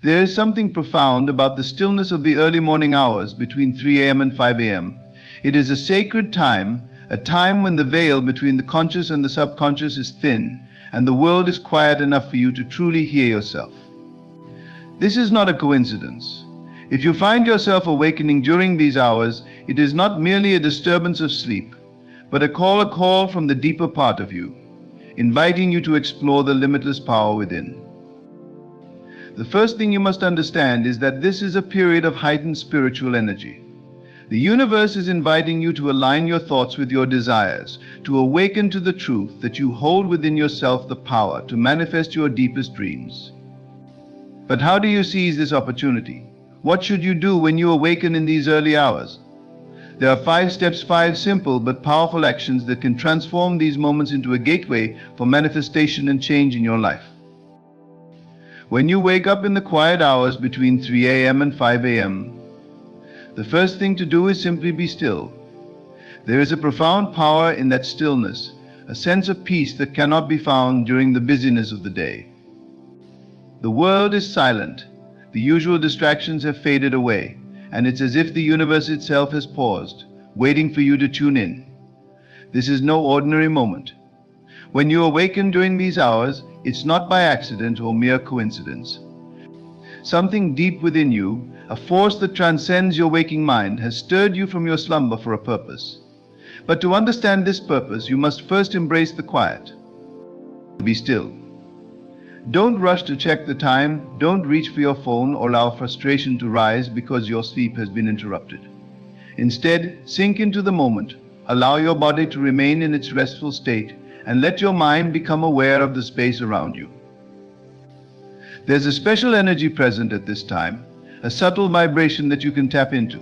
There is something profound about the stillness of the early morning hours between 3 a.m. and 5 a.m. It is a sacred time, a time when the veil between the conscious and the subconscious is thin, and the world is quiet enough for you to truly hear yourself. This is not a coincidence. If you find yourself awakening during these hours, it is not merely a disturbance of sleep, but a call from the deeper part of you, inviting you to explore the limitless power within. The first thing you must understand is that this is a period of heightened spiritual energy. The universe is inviting you to align your thoughts with your desires, to awaken to the truth that you hold within yourself the power to manifest your deepest dreams. But how do you seize this opportunity? What should you do when you awaken in these early hours? There are 5 steps, 5 simple but powerful actions that can transform these moments into a gateway for manifestation and change in your life. When you wake up in the quiet hours between 3 a.m. and 5 a.m., the first thing to do is simply be still. There is a profound power in that stillness, a sense of peace that cannot be found during the busyness of the day. The world is silent, the usual distractions have faded away, and it's as if the universe itself has paused, waiting for you to tune in. This is no ordinary moment. When you awaken during these hours, it's not by accident or mere coincidence. Something deep within you, a force that transcends your waking mind, has stirred you from your slumber for a purpose. But to understand this purpose, you must first embrace the quiet. Be still. Don't rush to check the time, don't reach for your phone or allow frustration to rise because your sleep has been interrupted. Instead, sink into the moment, allow your body to remain in its restful state, and let your mind become aware of the space around you. There's a special energy present at this time, a subtle vibration that you can tap into.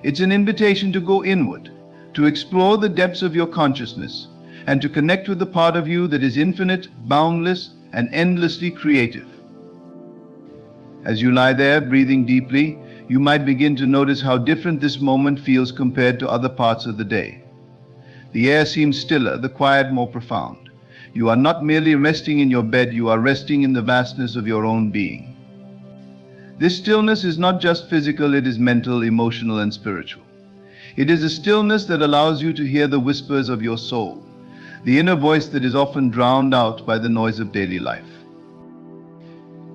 It's an invitation to go inward, to explore the depths of your consciousness, and to connect with the part of you that is infinite, boundless, and endlessly creative. As you lie there, breathing deeply, you might begin to notice how different this moment feels compared to other parts of the day. The air seems stiller, the quiet more profound. You are not merely resting in your bed, you are resting in the vastness of your own being. This stillness is not just physical, it is mental, emotional, and spiritual. It is a stillness that allows you to hear the whispers of your soul, the inner voice that is often drowned out by the noise of daily life.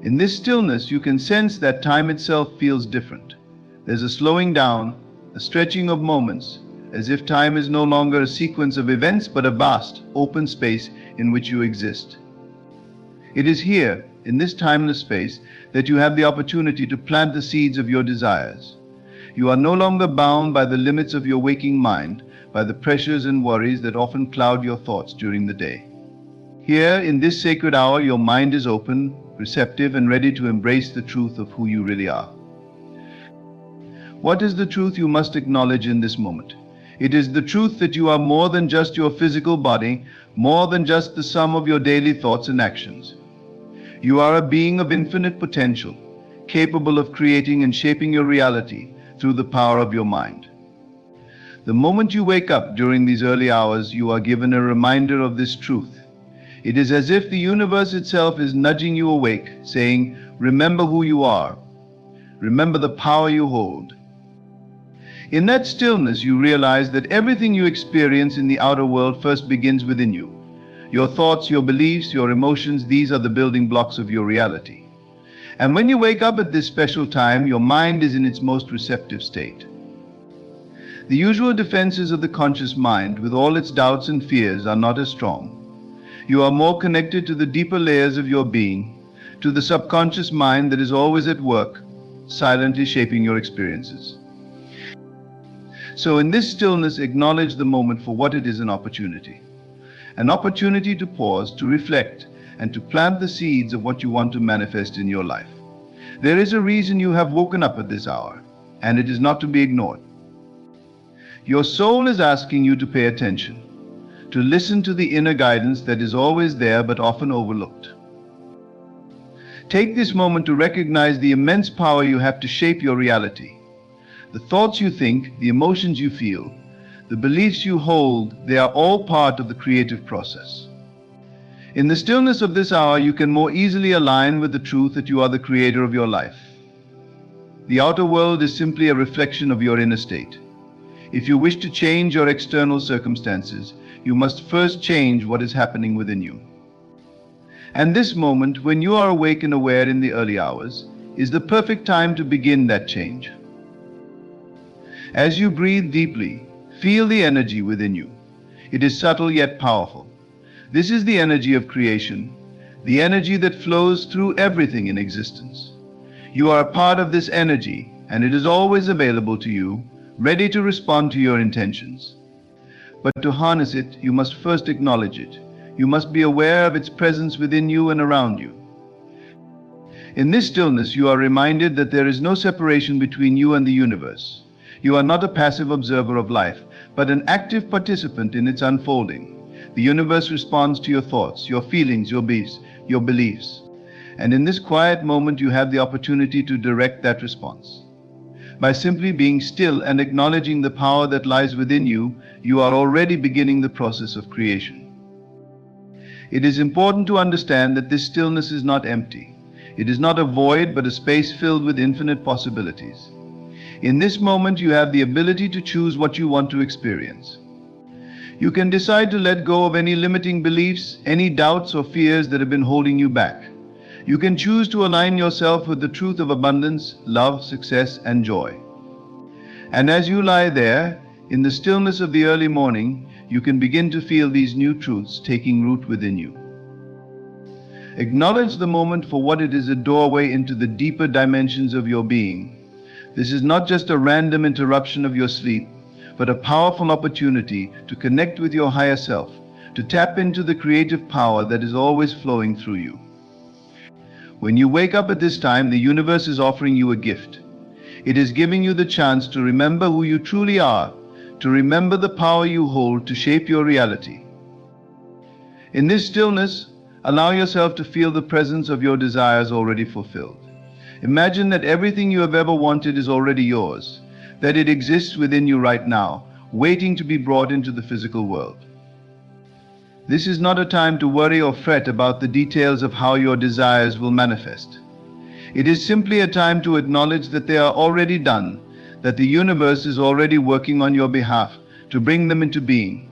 In this stillness, you can sense that time itself feels different. There's a slowing down, a stretching of moments, as if time is no longer a sequence of events but a vast, open space in which you exist. It is here, in this timeless space, that you have the opportunity to plant the seeds of your desires. You are no longer bound by the limits of your waking mind, by the pressures and worries that often cloud your thoughts during the day. Here, in this sacred hour, your mind is open, receptive, and ready to embrace the truth of who you really are. What is the truth you must acknowledge in this moment? It is the truth that you are more than just your physical body, more than just the sum of your daily thoughts and actions. You are a being of infinite potential, capable of creating and shaping your reality through the power of your mind. The moment you wake up during these early hours, you are given a reminder of this truth. It is as if the universe itself is nudging you awake, saying, remember who you are. Remember the power you hold. In that stillness, you realize that everything you experience in the outer world first begins within you. Your thoughts, your beliefs, your emotions, these are the building blocks of your reality. And when you wake up at this special time, your mind is in its most receptive state. The usual defenses of the conscious mind, with all its doubts and fears, are not as strong. You are more connected to the deeper layers of your being, to the subconscious mind that is always at work, silently shaping your experiences. So in this stillness, acknowledge the moment for what it is: an opportunity. An opportunity to pause, to reflect, and to plant the seeds of what you want to manifest in your life. There is a reason you have woken up at this hour, and it is not to be ignored. Your soul is asking you to pay attention, to listen to the inner guidance that is always there but often overlooked. Take this moment to recognize the immense power you have to shape your reality. The thoughts you think, the emotions you feel, the beliefs you hold, they are all part of the creative process. In the stillness of this hour, you can more easily align with the truth that you are the creator of your life. The outer world is simply a reflection of your inner state. If you wish to change your external circumstances, you must first change what is happening within you. And this moment, when you are awake and aware in the early hours, is the perfect time to begin that change. As you breathe deeply, feel the energy within you. It is subtle yet powerful. This is the energy of creation, the energy that flows through everything in existence. You are a part of this energy, and it is always available to you, ready to respond to your intentions. But to harness it, you must first acknowledge it. You must be aware of its presence within you and around you. In this stillness, you are reminded that there is no separation between you and the universe. You are not a passive observer of life, but an active participant in its unfolding. The universe responds to your thoughts, your feelings, your beliefs. And in this quiet moment, you have the opportunity to direct that response. By simply being still and acknowledging the power that lies within you, you are already beginning the process of creation. It is important to understand that this stillness is not empty. It is not a void, but a space filled with infinite possibilities. In this moment, you have the ability to choose what you want to experience. You can decide to let go of any limiting beliefs, any doubts or fears that have been holding you back. You can choose to align yourself with the truth of abundance, love, success, and joy. And as you lie there, in the stillness of the early morning, you can begin to feel these new truths taking root within you. Acknowledge the moment for what it is, a doorway into the deeper dimensions of your being. This is not just a random interruption of your sleep, but a powerful opportunity to connect with your higher self, to tap into the creative power that is always flowing through you. When you wake up at this time, the universe is offering you a gift. It is giving you the chance to remember who you truly are, to remember the power you hold to shape your reality. In this stillness, allow yourself to feel the presence of your desires already fulfilled. Imagine that everything you have ever wanted is already yours, that it exists within you right now, waiting to be brought into the physical world. This is not a time to worry or fret about the details of how your desires will manifest. It is simply a time to acknowledge that they are already done, that the universe is already working on your behalf to bring them into being.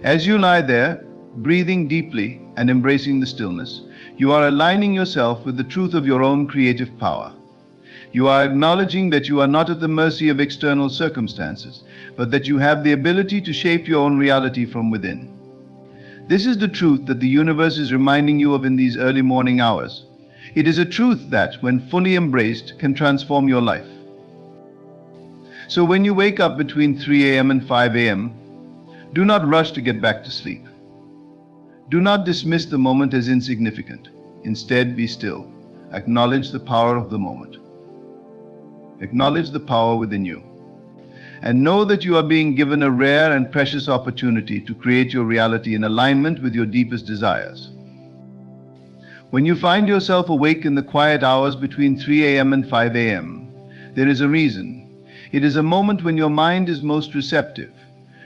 As you lie there, breathing deeply and embracing the stillness, you are aligning yourself with the truth of your own creative power. You are acknowledging that you are not at the mercy of external circumstances, but that you have the ability to shape your own reality from within. This is the truth that the universe is reminding you of in these early morning hours. It is a truth that, when fully embraced, can transform your life. So when you wake up between 3 a.m. and 5 a.m., do not rush to get back to sleep. Do not dismiss the moment as insignificant. Instead, be still. Acknowledge the power of the moment. Acknowledge the power within you. And know that you are being given a rare and precious opportunity to create your reality in alignment with your deepest desires. When you find yourself awake in the quiet hours between 3 a.m. and 5 a.m., there is a reason. It is a moment when your mind is most receptive,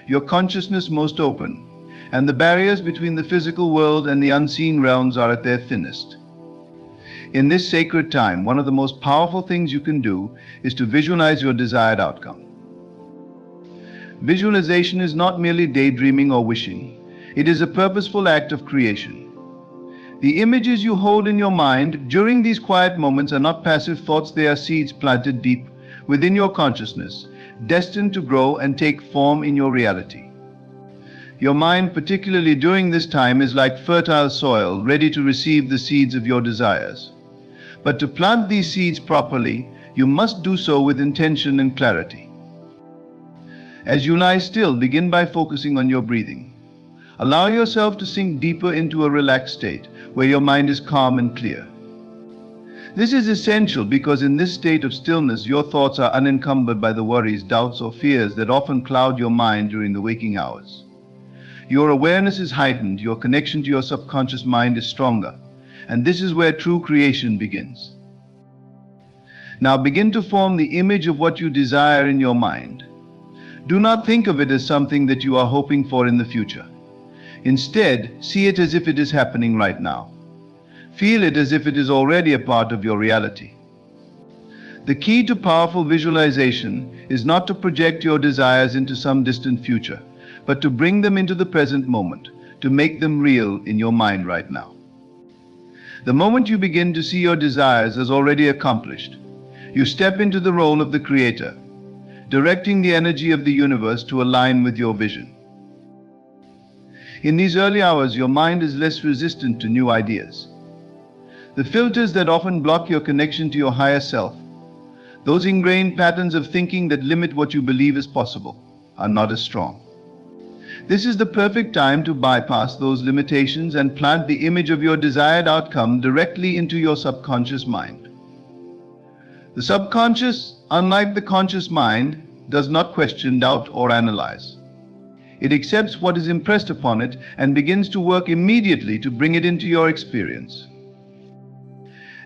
your consciousness most open, and the barriers between the physical world and the unseen realms are at their thinnest. In this sacred time, one of the most powerful things you can do is to visualize your desired outcome. Visualization is not merely daydreaming or wishing. It is a purposeful act of creation. The images you hold in your mind during these quiet moments are not passive thoughts, they are seeds planted deep within your consciousness, destined to grow and take form in your reality. Your mind, particularly during this time, is like fertile soil, ready to receive the seeds of your desires. But to plant these seeds properly, you must do so with intention and clarity. As you lie still, begin by focusing on your breathing. Allow yourself to sink deeper into a relaxed state, where your mind is calm and clear. This is essential because in this state of stillness, your thoughts are unencumbered by the worries, doubts, or fears that often cloud your mind during the waking hours. Your awareness is heightened, your connection to your subconscious mind is stronger, and this is where true creation begins. Now begin to form the image of what you desire in your mind. Do not think of it as something that you are hoping for in the future. Instead, see it as if it is happening right now. Feel it as if it is already a part of your reality. The key to powerful visualization is not to project your desires into some distant future, but to bring them into the present moment, to make them real in your mind right now. The moment you begin to see your desires as already accomplished, you step into the role of the creator, directing the energy of the universe to align with your vision. In these early hours, your mind is less resistant to new ideas. The filters that often block your connection to your higher self, those ingrained patterns of thinking that limit what you believe is possible, are not as strong. This is the perfect time to bypass those limitations and plant the image of your desired outcome directly into your subconscious mind. The subconscious, unlike the conscious mind, does not question, doubt, or analyze. It accepts what is impressed upon it and begins to work immediately to bring it into your experience.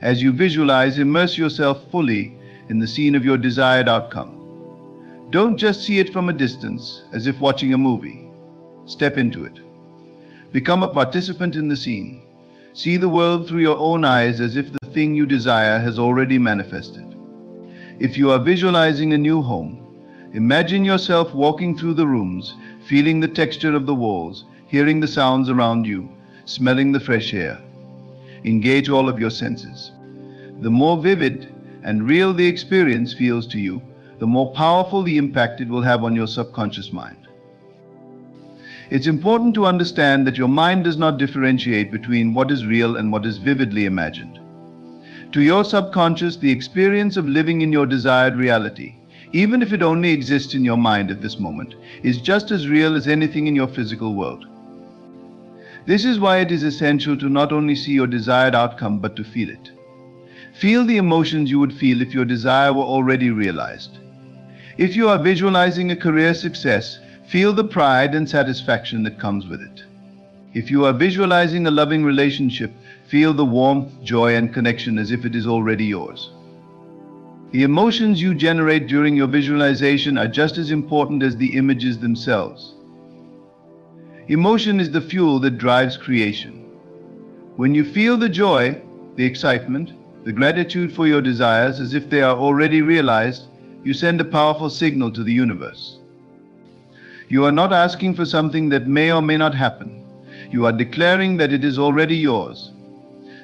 As you visualize, immerse yourself fully in the scene of your desired outcome. Don't just see it from a distance, as if watching a movie. Step into it. Become a participant in the scene. See the world through your own eyes as if the thing you desire has already manifested. If you are visualizing a new home, imagine yourself walking through the rooms, feeling the texture of the walls, hearing the sounds around you, smelling the fresh air. Engage all of your senses. The more vivid and real the experience feels to you, the more powerful the impact it will have on your subconscious mind. It's important to understand that your mind does not differentiate between what is real and what is vividly imagined. To your subconscious, the experience of living in your desired reality, even if it only exists in your mind at this moment, is just as real as anything in your physical world. This is why it is essential to not only see your desired outcome, but to feel it. Feel the emotions you would feel if your desire were already realized. If you are visualizing a career success, feel the pride and satisfaction that comes with it. If you are visualizing a loving relationship, feel the warmth, joy, and connection as if it is already yours. The emotions you generate during your visualization are just as important as the images themselves. Emotion is the fuel that drives creation. When you feel the joy, the excitement, the gratitude for your desires as if they are already realized, you send a powerful signal to the universe. You are not asking for something that may or may not happen. You are declaring that it is already yours.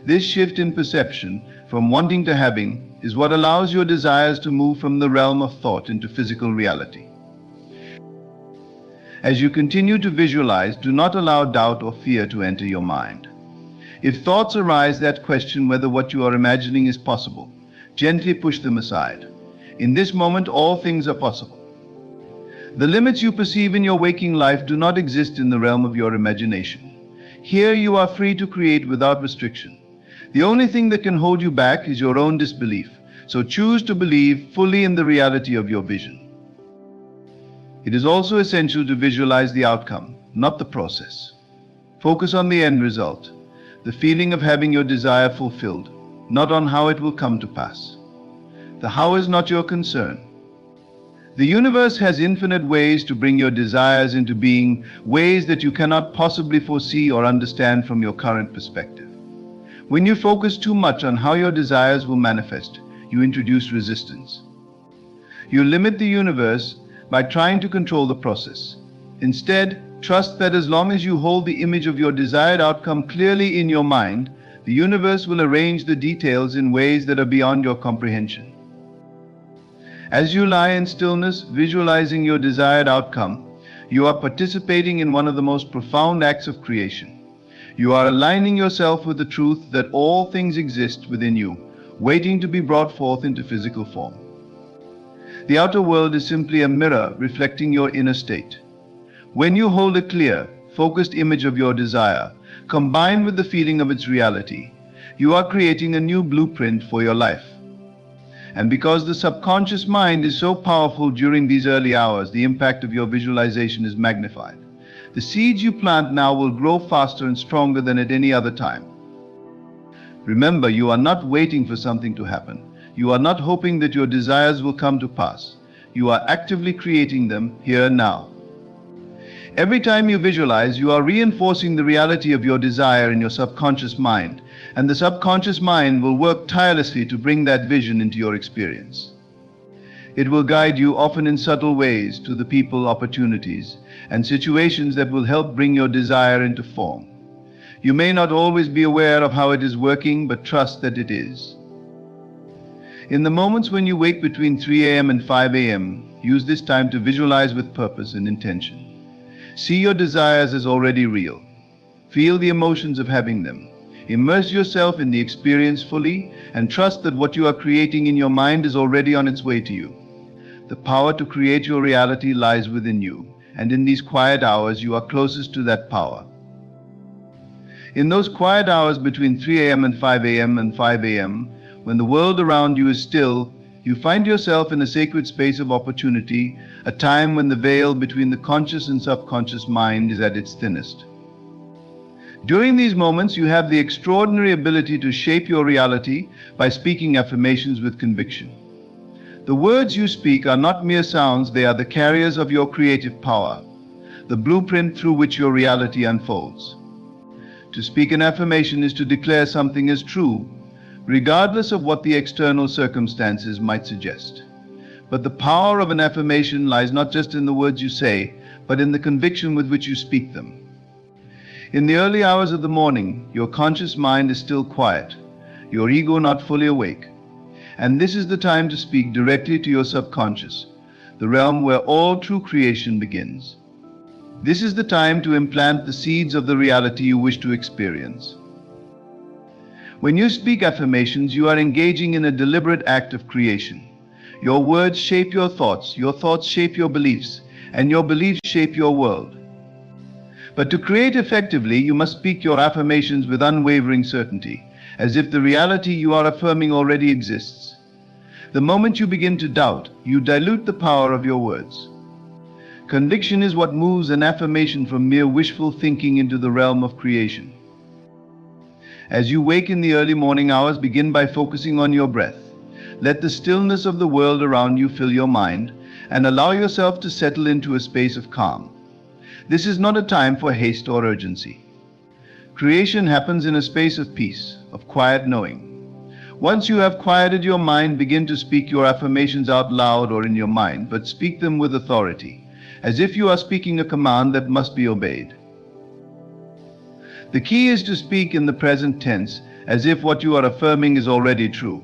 This shift in perception from wanting to having is what allows your desires to move from the realm of thought into physical reality. As you continue to visualize, do not allow doubt or fear to enter your mind. If thoughts arise that question whether what you are imagining is possible, gently push them aside. In this moment, all things are possible. The limits you perceive in your waking life do not exist in the realm of your imagination. Here you are free to create without restriction. The only thing that can hold you back is your own disbelief. So choose to believe fully in the reality of your vision. It is also essential to visualize the outcome, not the process. Focus on the end result, the feeling of having your desire fulfilled, not on how it will come to pass. The how is not your concern. The universe has infinite ways to bring your desires into being, ways that you cannot possibly foresee or understand from your current perspective. When you focus too much on how your desires will manifest, you introduce resistance. You limit the universe by trying to control the process. Instead, trust that as long as you hold the image of your desired outcome clearly in your mind, the universe will arrange the details in ways that are beyond your comprehension. As you lie in stillness, visualizing your desired outcome, you are participating in one of the most profound acts of creation. You are aligning yourself with the truth that all things exist within you, waiting to be brought forth into physical form. The outer world is simply a mirror reflecting your inner state. When you hold a clear, focused image of your desire, combined with the feeling of its reality, you are creating a new blueprint for your life. And because the subconscious mind is so powerful during these early hours, the impact of your visualization is magnified. The seeds you plant now will grow faster and stronger than at any other time. Remember, you are not waiting for something to happen. You are not hoping that your desires will come to pass. You are actively creating them here and now. Every time you visualize, you are reinforcing the reality of your desire in your subconscious mind, and the subconscious mind will work tirelessly to bring that vision into your experience. It will guide you, often in subtle ways, to the people, opportunities, and situations that will help bring your desire into form. You may not always be aware of how it is working, but trust that it is. In the moments when you wake between 3 a.m. and 5 a.m., use this time to visualize with purpose and intention. See your desires as already real. Feel the emotions of having them. Immerse yourself in the experience fully and trust that what you are creating in your mind is already on its way to you. The power to create your reality lies within you, and in these quiet hours you are closest to that power. In those quiet hours between 3 a.m. and 5 a.m. and 5 a.m., when the world around you is still, you find yourself in a sacred space of opportunity, a time when the veil between the conscious and subconscious mind is at its thinnest. During these moments, you have the extraordinary ability to shape your reality by speaking affirmations with conviction. The words you speak are not mere sounds, they are the carriers of your creative power, the blueprint through which your reality unfolds. To speak an affirmation is to declare something as true, regardless of what the external circumstances might suggest. But the power of an affirmation lies not just in the words you say, but in the conviction with which you speak them. In the early hours of the morning, your conscious mind is still quiet, your ego not fully awake. And this is the time to speak directly to your subconscious, the realm where all true creation begins. This is the time to implant the seeds of the reality you wish to experience. When you speak affirmations, you are engaging in a deliberate act of creation. Your words shape your thoughts shape your beliefs, and your beliefs shape your world. But to create effectively, you must speak your affirmations with unwavering certainty, as if the reality you are affirming already exists. The moment you begin to doubt, you dilute the power of your words. Conviction is what moves an affirmation from mere wishful thinking into the realm of creation. As you wake in the early morning hours, begin by focusing on your breath. Let the stillness of the world around you fill your mind, and allow yourself to settle into a space of calm. This is not a time for haste or urgency. Creation happens in a space of peace, of quiet knowing. Once you have quieted your mind, begin to speak your affirmations out loud or in your mind, but speak them with authority, as if you are speaking a command that must be obeyed. The key is to speak in the present tense, as if what you are affirming is already true.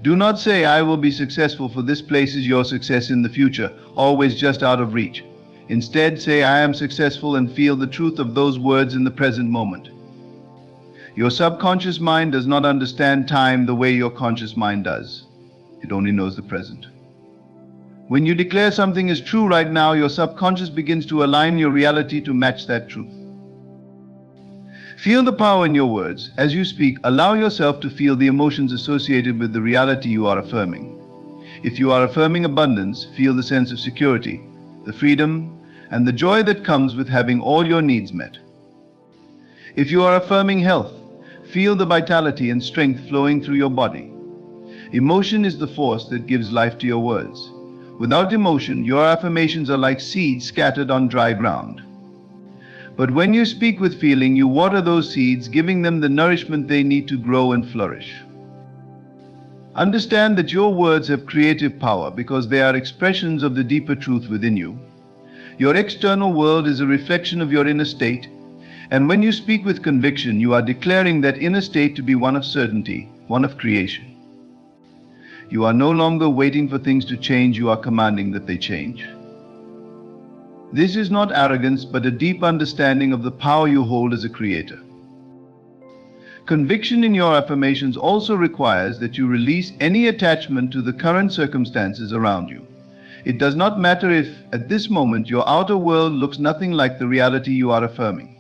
Do not say, "I will be successful," for this places your success in the future, always just out of reach. Instead, say, "I am successful," and feel the truth of those words in the present moment. Your subconscious mind does not understand time the way your conscious mind does. It only knows the present. When you declare something is true right now, your subconscious begins to align your reality to match that truth. Feel the power in your words. As you speak, allow yourself to feel the emotions associated with the reality you are affirming. If you are affirming abundance, feel the sense of security, the freedom, and the joy that comes with having all your needs met. If you are affirming health, feel the vitality and strength flowing through your body. Emotion is the force that gives life to your words. Without emotion, your affirmations are like seeds scattered on dry ground. But when you speak with feeling, you water those seeds, giving them the nourishment they need to grow and flourish. Understand that your words have creative power because they are expressions of the deeper truth within you. Your external world is a reflection of your inner state, and when you speak with conviction, you are declaring that inner state to be one of certainty, one of creation. You are no longer waiting for things to change, you are commanding that they change. This is not arrogance, but a deep understanding of the power you hold as a creator. Conviction in your affirmations also requires that you release any attachment to the current circumstances around you. It does not matter if, at this moment, your outer world looks nothing like the reality you are affirming.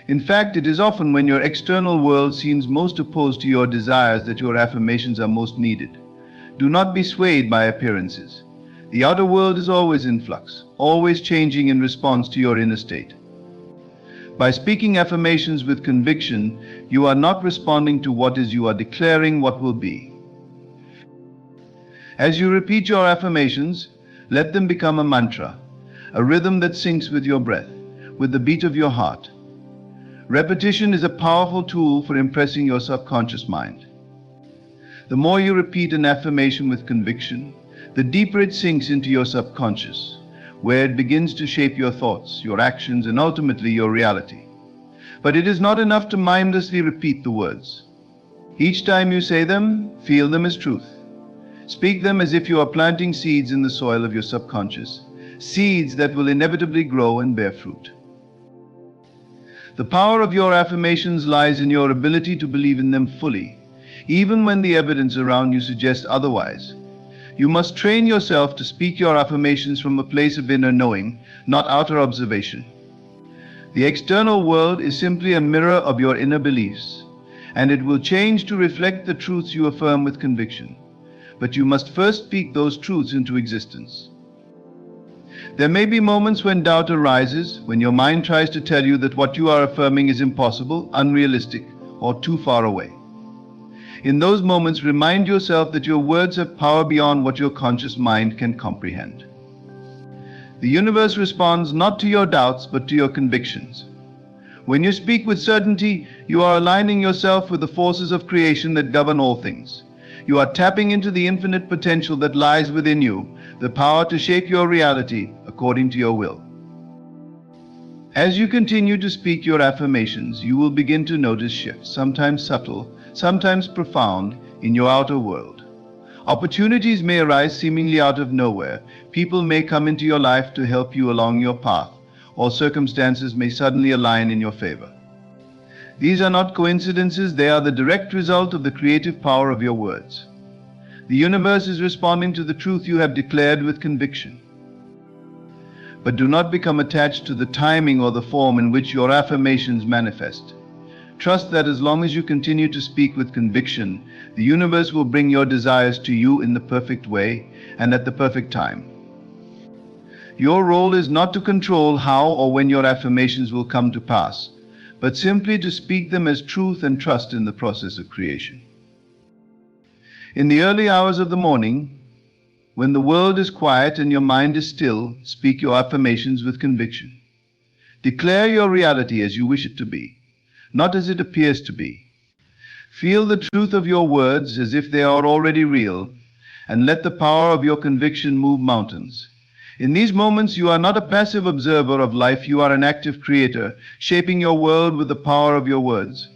In fact, it is often when your external world seems most opposed to your desires that your affirmations are most needed. Do not be swayed by appearances. The outer world is always in flux, always changing in response to your inner state. By speaking affirmations with conviction, you are not responding to what is, you are declaring what will be. As you repeat your affirmations, let them become a mantra a rhythm that syncs with your breath, with the beat of your heart. Repetition is a powerful tool for impressing your subconscious mind. The more you repeat an affirmation with conviction, the deeper it sinks into your subconscious, where it begins to shape your thoughts, your actions, and ultimately your reality. But it is not enough to mindlessly repeat the words. Each time you say them, feel them as truth. Speak them as if you are planting seeds in the soil of your subconscious, seeds that will inevitably grow and bear fruit. The power of your affirmations lies in your ability to believe in them fully, even when the evidence around you suggests otherwise. You must train yourself to speak your affirmations from a place of inner knowing, not outer observation. The external world is simply a mirror of your inner beliefs, and it will change to reflect the truths you affirm with conviction. But you must first speak those truths into existence. There may be moments when doubt arises, when your mind tries to tell you that what you are affirming is impossible, unrealistic, or too far away. In those moments, remind yourself that your words have power beyond what your conscious mind can comprehend. The universe responds not to your doubts, but to your convictions. When you speak with certainty, you are aligning yourself with the forces of creation that govern all things. You are tapping into the infinite potential that lies within you, the power to shape your reality according to your will. As you continue to speak your affirmations, you will begin to notice shifts, sometimes subtle, sometimes profound, in your outer world. Opportunities may arise seemingly out of nowhere. People may come into your life to help you along your path, or circumstances may suddenly align in your favor. These are not coincidences, they are the direct result of the creative power of your words. The universe is responding to the truth you have declared with conviction. But do not become attached to the timing or the form in which your affirmations manifest. Trust that as long as you continue to speak with conviction, the universe will bring your desires to you in the perfect way and at the perfect time. Your role is not to control how or when your affirmations will come to pass, but simply to speak them as truth and trust in the process of creation. In the early hours of the morning, when the world is quiet and your mind is still, speak your affirmations with conviction. Declare your reality as you wish it to be, not as it appears to be. Feel the truth of your words as if they are already real, and let the power of your conviction move mountains. In these moments, you are not a passive observer of life, you are an active creator, shaping your world with the power of your words.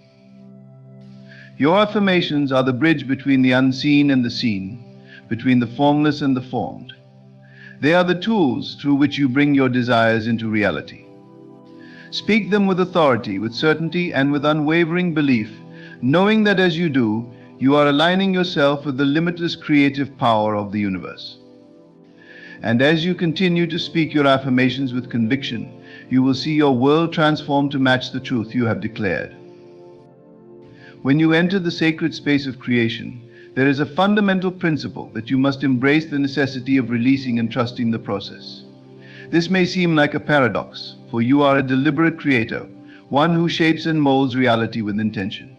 Your affirmations are the bridge between the unseen and the seen, between the formless and the formed. They are the tools through which you bring your desires into reality. Speak them with authority, with certainty, and with unwavering belief, knowing that as you do, you are aligning yourself with the limitless creative power of the universe. And as you continue to speak your affirmations with conviction, you will see your world transform to match the truth you have declared. When you enter the sacred space of creation, there is a fundamental principle that you must embrace the necessity of releasing and trusting the process. This may seem like a paradox, for you are a deliberate creator, one who shapes and molds reality with intention.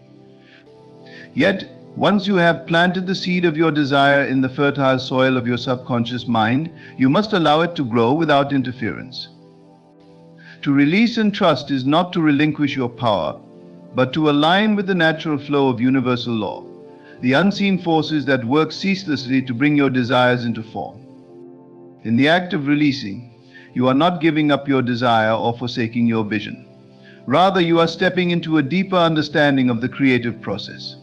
Yet, once you have planted the seed of your desire in the fertile soil of your subconscious mind, you must allow it to grow without interference. To release and trust is not to relinquish your power, but to align with the natural flow of universal law, the unseen forces that work ceaselessly to bring your desires into form. In the act of releasing, you are not giving up your desire or forsaking your vision. Rather, you are stepping into a deeper understanding of the creative process.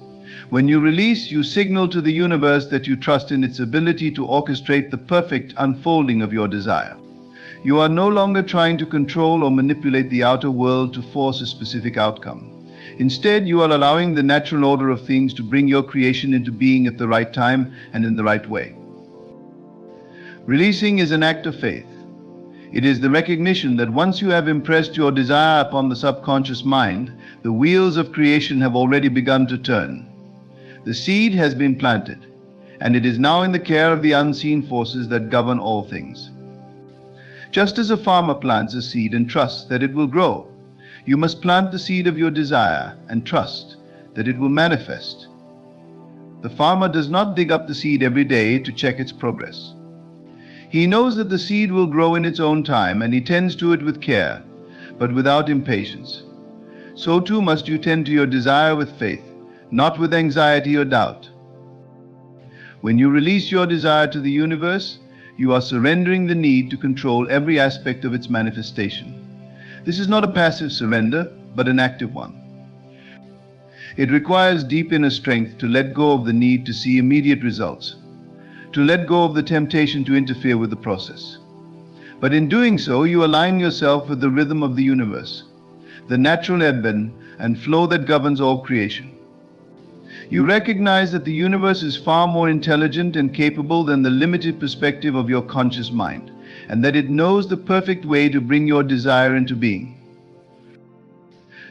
When you release, you signal to the universe that you trust in its ability to orchestrate the perfect unfolding of your desire. You are no longer trying to control or manipulate the outer world to force a specific outcome. Instead, you are allowing the natural order of things to bring your creation into being at the right time and in the right way. Releasing is an act of faith. It is the recognition that once you have impressed your desire upon the subconscious mind, the wheels of creation have already begun to turn. The seed has been planted, and it is now in the care of the unseen forces that govern all things. Just as a farmer plants a seed and trusts that it will grow, you must plant the seed of your desire and trust that it will manifest. The farmer does not dig up the seed every day to check its progress. He knows that the seed will grow in its own time, and he tends to it with care, but without impatience. So too must you tend to your desire with faith, not with anxiety or doubt. When you release your desire to the universe, you are surrendering the need to control every aspect of its manifestation. This is not a passive surrender, but an active one. It requires deep inner strength to let go of the need to see immediate results, to let go of the temptation to interfere with the process. But in doing so, you align yourself with the rhythm of the universe, the natural ebb and flow that governs all creation. You recognize that the universe is far more intelligent and capable than the limited perspective of your conscious mind, and that it knows the perfect way to bring your desire into being.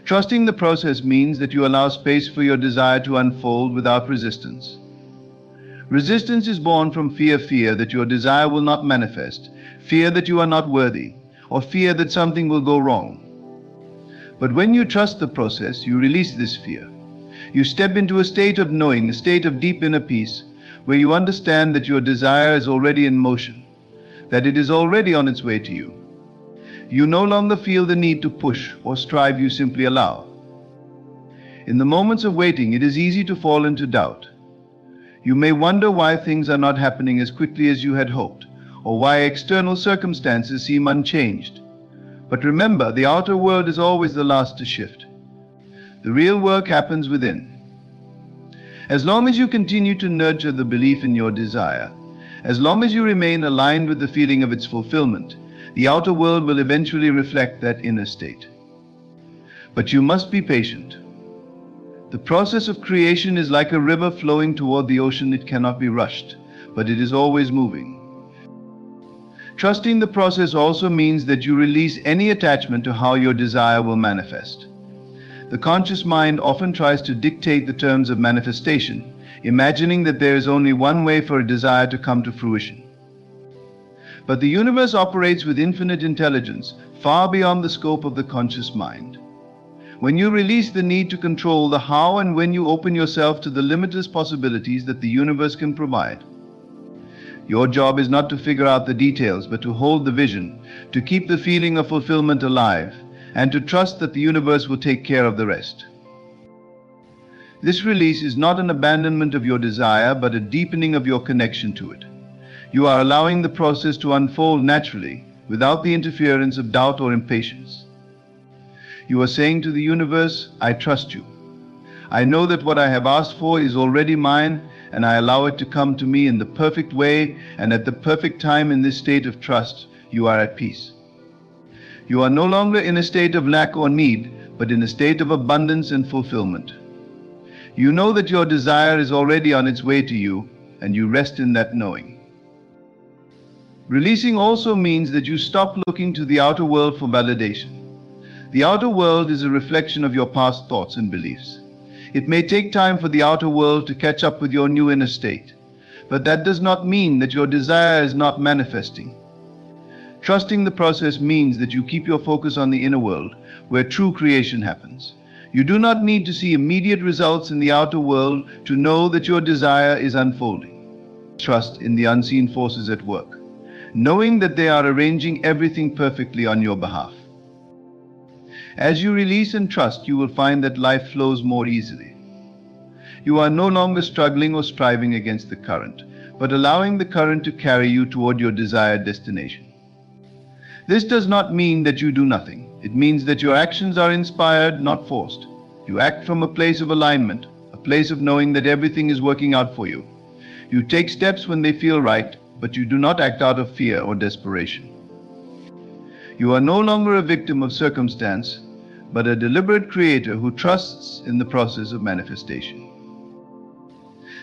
Trusting the process means that you allow space for your desire to unfold without resistance. Resistance is born from fear that your desire will not manifest, fear that you are not worthy, or fear that something will go wrong. But when you trust the process, you release this fear. You step into a state of knowing, a state of deep inner peace, where you understand that your desire is already in motion, that it is already on its way to you. You no longer feel the need to push or strive, you simply allow. In the moments of waiting, it is easy to fall into doubt. You may wonder why things are not happening as quickly as you had hoped, or why external circumstances seem unchanged. But remember, the outer world is always the last to shift. The real work happens within. As long as you continue to nurture the belief in your desire, as long as you remain aligned with the feeling of its fulfillment, the outer world will eventually reflect that inner state. But you must be patient. The process of creation is like a river flowing toward the ocean. It cannot be rushed, but it is always moving. Trusting the process also means that you release any attachment to how your desire will manifest. The conscious mind often tries to dictate the terms of manifestation, imagining that there is only one way for a desire to come to fruition. But the universe operates with infinite intelligence, far beyond the scope of the conscious mind. When you release the need to control the how, and when you open yourself to the limitless possibilities that the universe can provide, your job is not to figure out the details, but to hold the vision, to keep the feeling of fulfillment alive, and to trust that the universe will take care of the rest. This release is not an abandonment of your desire, but a deepening of your connection to it. You are allowing the process to unfold naturally, without the interference of doubt or impatience. You are saying to the universe, I trust you. I know that what I have asked for is already mine, and I allow it to come to me in the perfect way and at the perfect time. In this state of trust, you are at peace. You are no longer in a state of lack or need, but in a state of abundance and fulfillment. You know that your desire is already on its way to you, and you rest in that knowing. Releasing also means that you stop looking to the outer world for validation. The outer world is a reflection of your past thoughts and beliefs. It may take time for the outer world to catch up with your new inner state, but that does not mean that your desire is not manifesting. Trusting the process means that you keep your focus on the inner world, where true creation happens. You do not need to see immediate results in the outer world to know that your desire is unfolding. Trust in the unseen forces at work, knowing that they are arranging everything perfectly on your behalf. As you release and trust, you will find that life flows more easily. You are no longer struggling or striving against the current, but allowing the current to carry you toward your desired destination. This does not mean that you do nothing. It means that your actions are inspired, not forced. You act from a place of alignment, a place of knowing that everything is working out for you. You take steps when they feel right, but you do not act out of fear or desperation. You are no longer a victim of circumstance, but a deliberate creator who trusts in the process of manifestation.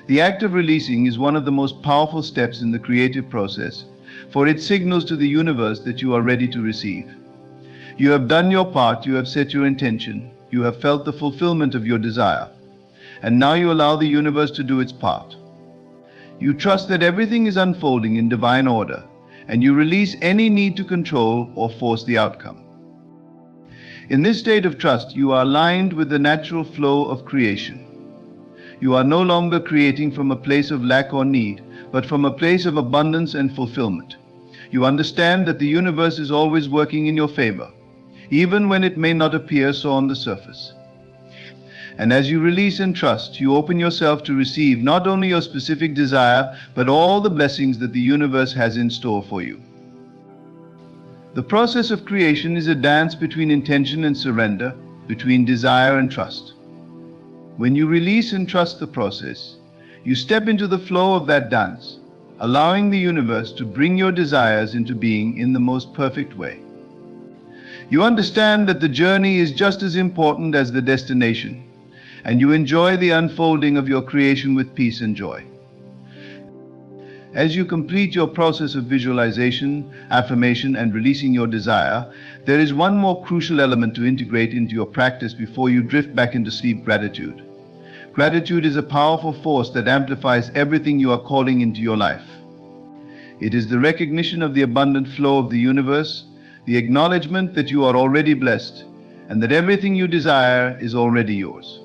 The act of releasing is one of the most powerful steps in the creative process, for it signals to the universe that you are ready to receive. You have done your part, you have set your intention, you have felt the fulfillment of your desire, and now you allow the universe to do its part. You trust that everything is unfolding in divine order, and you release any need to control or force the outcome. In this state of trust, you are aligned with the natural flow of creation. You are no longer creating from a place of lack or need, but from a place of abundance and fulfillment. You understand that the universe is always working in your favor, even when it may not appear so on the surface. And as you release and trust, you open yourself to receive not only your specific desire, but all the blessings that the universe has in store for you. The process of creation is a dance between intention and surrender, between desire and trust. When you release and trust the process, you step into the flow of that dance, allowing the universe to bring your desires into being in the most perfect way. You understand that the journey is just as important as the destination, and you enjoy the unfolding of your creation with peace and joy. As you complete your process of visualization, affirmation, and releasing your desire, there is one more crucial element to integrate into your practice before you drift back into sleep: gratitude. Gratitude is a powerful force that amplifies everything you are calling into your life. It is the recognition of the abundant flow of the universe, the acknowledgement that you are already blessed, and that everything you desire is already yours.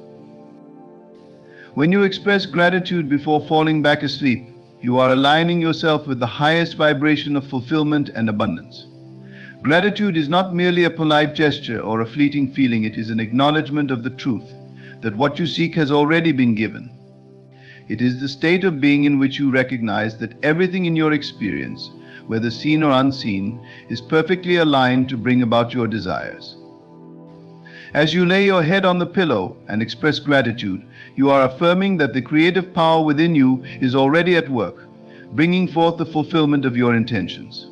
When you express gratitude before falling back asleep, you are aligning yourself with the highest vibration of fulfillment and abundance. Gratitude is not merely a polite gesture or a fleeting feeling, it is an acknowledgement of the truth that what you seek has already been given. It is the state of being in which you recognize that everything in your experience, whether seen or unseen, is perfectly aligned to bring about your desires. As you lay your head on the pillow and express gratitude, you are affirming that the creative power within you is already at work, bringing forth the fulfillment of your intentions.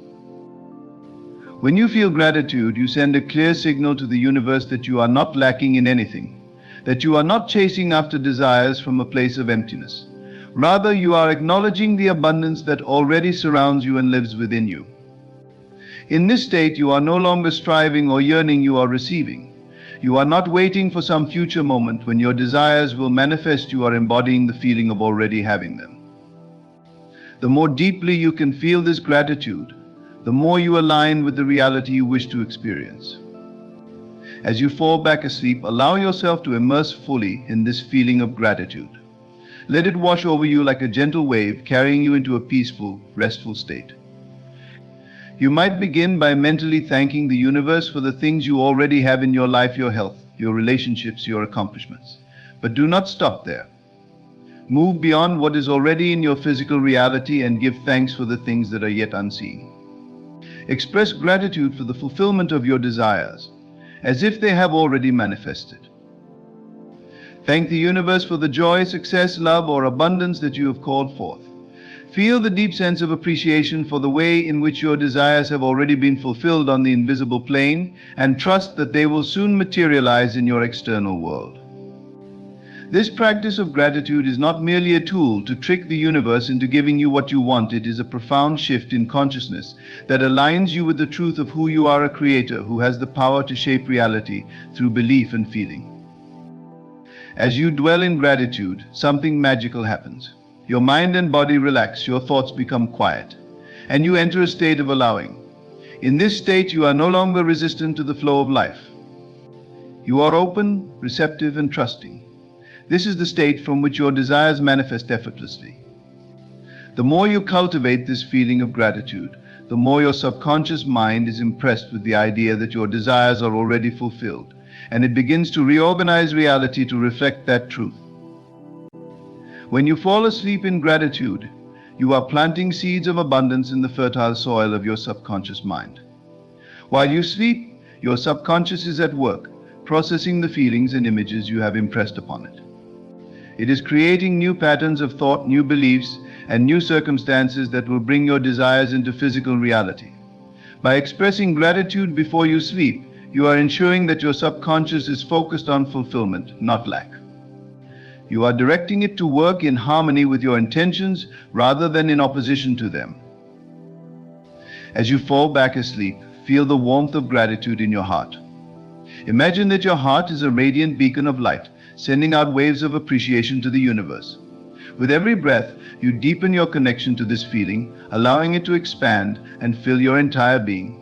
When you feel gratitude, you send a clear signal to the universe that you are not lacking in anything, that you are not chasing after desires from a place of emptiness. Rather, you are acknowledging the abundance that already surrounds you and lives within you. In this state, you are no longer striving or yearning, you are receiving. You are not waiting for some future moment when your desires will manifest. You are embodying the feeling of already having them. The more deeply you can feel this gratitude, the more you align with the reality you wish to experience. As you fall back asleep, allow yourself to immerse fully in this feeling of gratitude. Let it wash over you like a gentle wave, carrying you into a peaceful, restful state. You might begin by mentally thanking the universe for the things you already have in your life: your health, your relationships, your accomplishments. But do not stop there. Move beyond what is already in your physical reality and give thanks for the things that are yet unseen. Express gratitude for the fulfillment of your desires, as if they have already manifested. Thank the universe for the joy, success, love, or abundance that you have called forth. Feel the deep sense of appreciation for the way in which your desires have already been fulfilled on the invisible plane, and trust that they will soon materialize in your external world. This practice of gratitude is not merely a tool to trick the universe into giving you what you want. It is a profound shift in consciousness that aligns you with the truth of who you are: a creator who has the power to shape reality through belief and feeling. As you dwell in gratitude, something magical happens. Your mind and body relax, your thoughts become quiet, and you enter a state of allowing. In this state, you are no longer resistant to the flow of life. You are open, receptive, and trusting. This is the state from which your desires manifest effortlessly. The more you cultivate this feeling of gratitude, the more your subconscious mind is impressed with the idea that your desires are already fulfilled, and it begins to reorganize reality to reflect that truth. When you fall asleep in gratitude, you are planting seeds of abundance in the fertile soil of your subconscious mind. While you sleep, your subconscious is at work, processing the feelings and images you have impressed upon it. It is creating new patterns of thought, new beliefs, and new circumstances that will bring your desires into physical reality. By expressing gratitude before you sleep, you are ensuring that your subconscious is focused on fulfillment, not lack. You are directing it to work in harmony with your intentions rather than in opposition to them. As you fall back asleep, feel the warmth of gratitude in your heart. Imagine that your heart is a radiant beacon of light, sending out waves of appreciation to the universe. With every breath, you deepen your connection to this feeling, allowing it to expand and fill your entire being.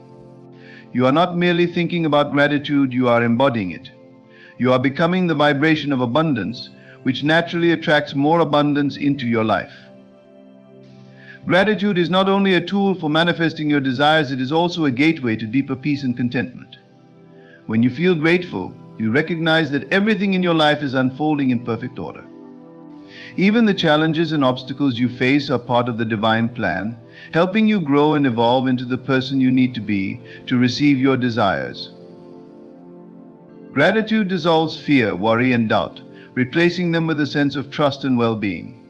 You are not merely thinking about gratitude, you are embodying it. You are becoming the vibration of abundance, which naturally attracts more abundance into your life. Gratitude is not only a tool for manifesting your desires, it is also a gateway to deeper peace and contentment. When you feel grateful, you recognize that everything in your life is unfolding in perfect order. Even the challenges and obstacles you face are part of the divine plan, helping you grow and evolve into the person you need to be to receive your desires. Gratitude dissolves fear, worry, and doubt, replacing them with a sense of trust and well-being.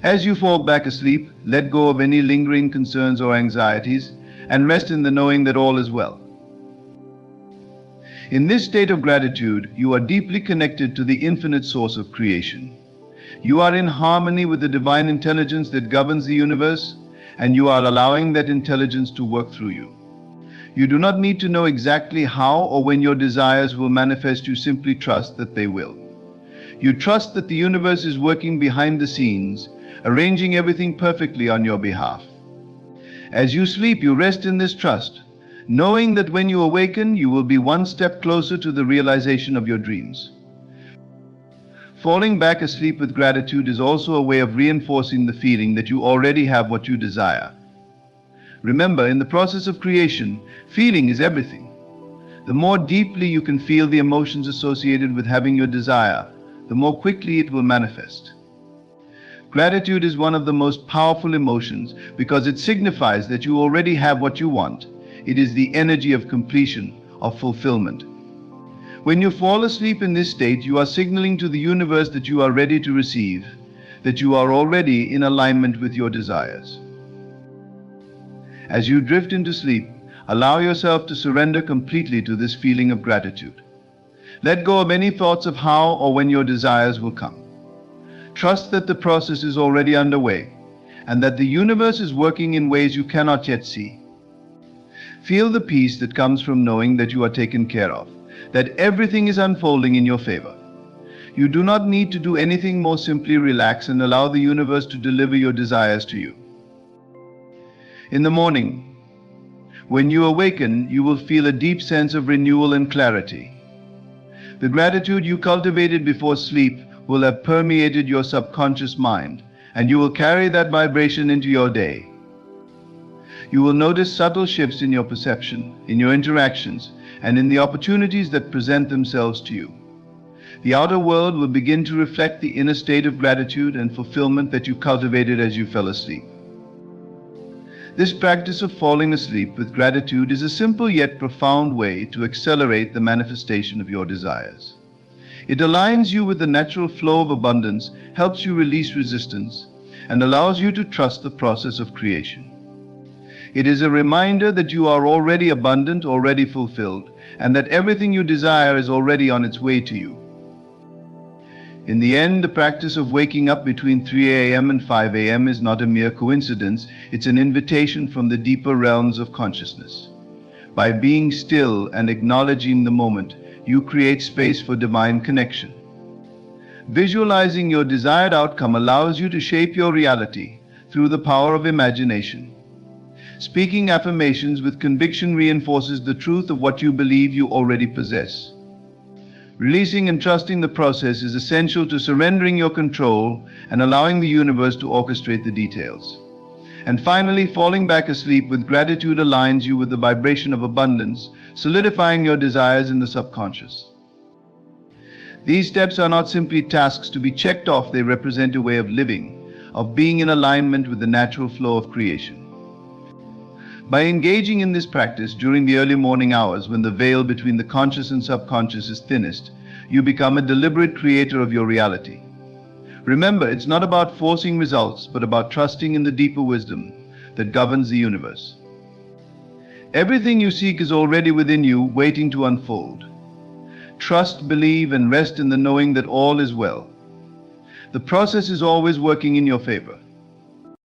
As you fall back asleep, let go of any lingering concerns or anxieties and rest in the knowing that all is well. In this state of gratitude, you are deeply connected to the infinite source of creation. You are in harmony with the divine intelligence that governs the universe, and you are allowing that intelligence to work through you. You do not need to know exactly how or when your desires will manifest. You simply trust that they will. You trust that the universe is working behind the scenes, arranging everything perfectly on your behalf. As you sleep, you rest in this trust, knowing that when you awaken, you will be one step closer to the realization of your dreams. Falling back asleep with gratitude is also a way of reinforcing the feeling that you already have what you desire. Remember, in the process of creation, feeling is everything. The more deeply you can feel the emotions associated with having your desire, the more quickly it will manifest. Gratitude is one of the most powerful emotions because it signifies that you already have what you want. It is the energy of completion, of fulfillment. When you fall asleep in this state, you are signaling to the universe that you are ready to receive, that you are already in alignment with your desires. As you drift into sleep, allow yourself to surrender completely to this feeling of gratitude. Let go of any thoughts of how or when your desires will come. Trust that the process is already underway and that the universe is working in ways you cannot yet see. Feel the peace that comes from knowing that you are taken care of, that everything is unfolding in your favor. You do not need to do anything more, simply relax and allow the universe to deliver your desires to you. In the morning, when you awaken, you will feel a deep sense of renewal and clarity. The gratitude you cultivated before sleep will have permeated your subconscious mind, and you will carry that vibration into your day. You will notice subtle shifts in your perception, in your interactions, and in the opportunities that present themselves to you. The outer world will begin to reflect the inner state of gratitude and fulfillment that you cultivated as you fell asleep. This practice of falling asleep with gratitude is a simple yet profound way to accelerate the manifestation of your desires. It aligns you with the natural flow of abundance, helps you release resistance, and allows you to trust the process of creation. It is a reminder that you are already abundant, already fulfilled, and that everything you desire is already on its way to you. In the end, the practice of waking up between 3 a.m. and 5 a.m. is not a mere coincidence. It's an invitation from the deeper realms of consciousness. By being still and acknowledging the moment, you create space for divine connection. Visualizing your desired outcome allows you to shape your reality through the power of imagination. Speaking affirmations with conviction reinforces the truth of what you believe you already possess. Releasing and trusting the process is essential to surrendering your control and allowing the universe to orchestrate the details. And finally, falling back asleep with gratitude aligns you with the vibration of abundance, solidifying your desires in the subconscious. These steps are not simply tasks to be checked off, they represent a way of living, of being in alignment with the natural flow of creation. By engaging in this practice during the early morning hours when the veil between the conscious and subconscious is thinnest, you become a deliberate creator of your reality. Remember, it's not about forcing results, but about trusting in the deeper wisdom that governs the universe. Everything you seek is already within you, waiting to unfold. Trust, believe, and rest in the knowing that all is well. The process is always working in your favor.